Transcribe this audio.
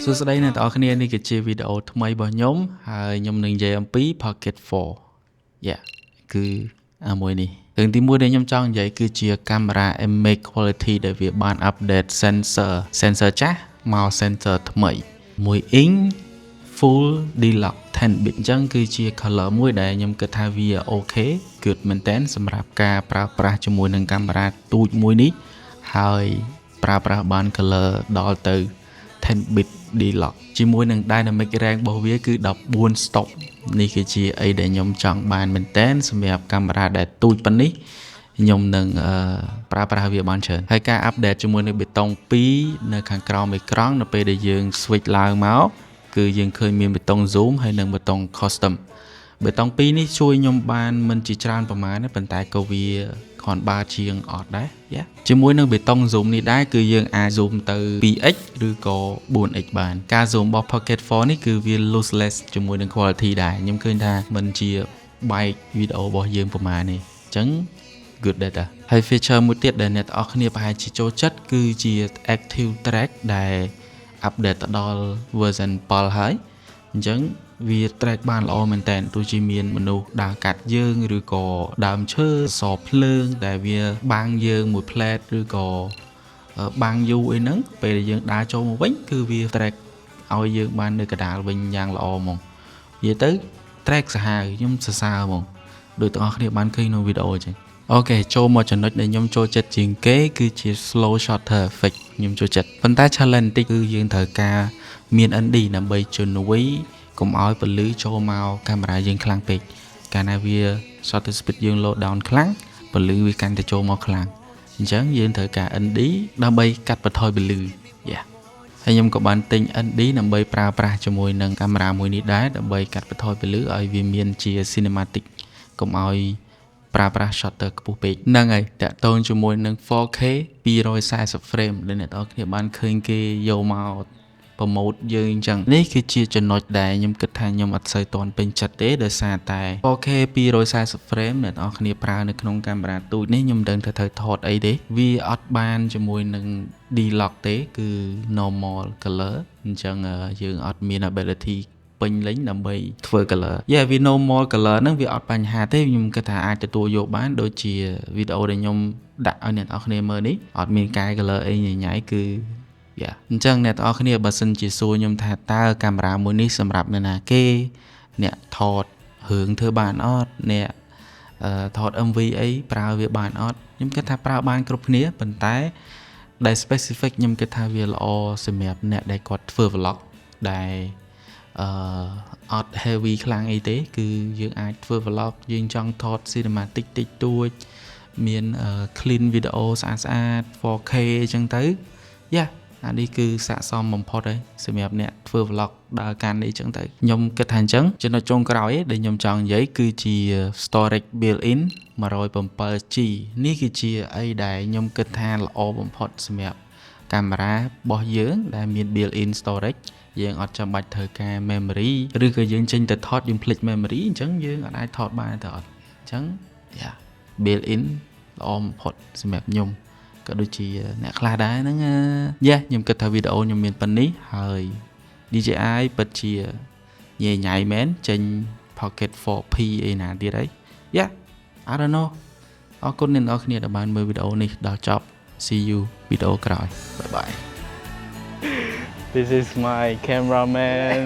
សួស្តីអ្នកទាំងអស់គ្នានេះគឺជាវីដេអូថ្មីរបស់ខ្ញុំហើយខ្ញុំនឹងនិយាយអំពី Pocket 4 គឺមួយនេះរឿងទី1ដែលខ្ញុំចង់និយាយគឺជាកាមេរ៉ា image quality ដែលវាបាន update sensor ចាស់មក sensor ថ្មី1 inch full deluxe 10 bit អញ្ចឹងគឺជា color មួយដែលខ្ញុំគិតថាវា okay good មែនតើសម្រាប់ការប្រើប្រាស់ជាមួយនឹងកាមេរ៉ាទូចមួយនេះហើយប្រើប្រាស់បាន color ដល់ទៅ10 bit deluxe ជាមួយនឹង dynamic range របស់វាគឺ14 stop នេះគឺជាអីដែលខ្ញុំចង់បានមែនតើសម្រាប់កាមេរ៉ាដែលទូចប៉ុណ្នេះខ្ញុំនឹងប្រើប្រាស់វាបានច្រើនហើយការ update ជាមួយនឹងបេតុង2នៅខាងក្រោមអេក្រង់នៅពេលដែលយើង switch ឡើងមកគឺយើងឃើញមានបេតុង zoom ហើយនិងបេតុង custom បេតុង2នេះជួយខ្ញុំបានមិនជាច្រើនប្រហែលទេប៉ុន្តែក៏វាគ្រាន់បើជាងអត់ដែរជាមួយនឹងបេតុង zoom នេះដែរគឺយើងអាច zoom ទៅ 2x ឬក៏ 4x បានការ zoom របស់ Pocket 4នេះគឺវា lossless ជាមួយនឹង quality ដែរខ្ញុំឃើញថាមិនជាបែកវីដេអូរបស់យើងប្រហែលនេះអញ្ចឹង good data ហើយ feature មួយទៀតដែលអ្នកទាំងអស់គ្នាប្រហែលជាចូលចិត្តគឺជា active track ដែល update ទៅដល់ version 7ហើយអញ្ចឹងវា track បានល្អមែនតើទោះជាមានមនុស្សដើរកាត់យើងឬក៏ដើមឈើសភ្លើងដែលវាបាំងយើងមួយផ្លែតឬក៏បាំងយូរអីហ្នឹងពេលដែលយើងដើរចូលមកវិញគឺវា track ឲ្យយើងបាននៅកណ្ដាលវិញយ៉ាងល្អហ្មងនិយាយទៅ track សាហាវខ្ញុំសរសើរហ្មងដូចទាំងអស់គ្នាបានឃើញក្នុងវីដេអូអញ្ចឹងអូខេចូលមកចំណុចដែលខ្ញុំចូលចិត្តជាងគេគឺជា slow shutter effect ខ្ញុំចូលចិត្តប៉ុន្តែ challenge បន្តិចគឺយើងត្រូវការមាន ND ដើម្បីជំនួយកុំឲ្យពន្លឺចូលមកកាមេរ៉ាយើងខ្លាំងពេកកាលណាវា shutter speed យើង low down ខ្លាំងពន្លឺវាកាន់តែចូលមកខ្លាំងអញ្ចឹងយើងត្រូវការ ND ដើម្បីកាត់បន្ថយពន្លឺហើយខ្ញុំក៏បានទិញ ND ដើម្បីប្រើប្រាស់ជាមួយនឹងកាមេរ៉ាមួយនេះដែរដើម្បីកាត់បន្ថយពន្លឺឲ្យវាមានជា cinematic កុំឲ្យប្រើប្រាស់ shutter ខ្ពស់ពេកហ្នឹងហើយតាក់ទងជាមួយនឹង 4K 240 frame ដែលអ្នកនរគ្នាបានឃើញគេយកមកប្រម៉ូទយើងអញ្ចឹងនេះគឺជាចំណុចដែលខ្ញុំគិតថាខ្ញុំអត់សូវទាន់ពេញចិត្តទេដោយសារតែ 4K 240 frame អ្នកនរគ្នាប្រើនៅក្នុងកាមេរ៉ាទូចនេះខ្ញុំមិនដឹងថាត្រូវថតអីទេវាអត់បានជាមួយនឹង deluxe ទេគឺ normal color អញ្ចឹងយើងអត់មាន ability ពេញលេញដើម្បីធ្វើ color វា normal color ហ្នឹងវាអត់បញ្ហាទេខ្ញុំគិតថាអាចទទួលយកបានដូចជាវីដេអូដែលខ្ញុំដាក់ឲ្យអ្នកនរគ្នាមើលនេះអត់មានកែ color អីញញ៉ៃគឺអញ្ចឹងអ្នកទាំងអស់គ្នាបើសិនជាសួរខ្ញុំថាតើកាមេរ៉ាមួយនេះសម្រាប់អ្នកណាគេអ្នកថតរឿងធ្វើបានអត់អ្នកថត MV អីប្រើវាបានអត់ខ្ញុំគិតថាប្រើបានគ្រប់គ្នាប៉ុន្តែដែល specific ខ្ញុំគិតថាវាល្អសម្រាប់អ្នកដែលគាត់ធ្វើ vlog ដែលអត់ heavy ខ្លាំងអីទេគឺយើងអាចធ្វើ vlog យើងចង់ថត cinematic តិចតួចមាន clean video ស្អាត 4K អញ្ចឹងទៅអានេះគឺស័ក្តិសមបំផុតហើយសម្រាប់អ្នកធ្វើ vlog ដើរកាន់អីចឹងទៅខ្ញុំគិតថាអញ្ចឹងចំណុចចុងក្រោយដែលខ្ញុំចង់និយាយគឺជា storage built-in 107G នេះគឺជាអីដែលខ្ញុំគិតថាល្អបំផុតសម្រាប់កាមេរ៉ារបស់យើងដែលមាន built-in storage យើងអត់ចាំបាច់ត្រូវការ memory ឬក៏យើងចេញទៅថតយើងភ្លេច memory អញ្ចឹងយើងអាចថតបានទៅអត់អញ្ចឹងbuilt-in ល្អបំផុតសម្រាប់ខ្ញុំក៏ដូចជាអ្នកខ្លះដែរហ្នឹងខ្ញុំគិតថាវីដេអូខ្ញុំមានប៉ុណ្នេះហើយ DJI ពិតជាញ៉ៃញ៉ៃមែនចេញ Pocket 4P អីណាទៀតហើយI don't know អរគុណអ្នកនរគ្នាដែលបានមើលវីដេអូនេះដល់ចប់ See you វីដេអូក្រោយ Bye bye This is my cameraman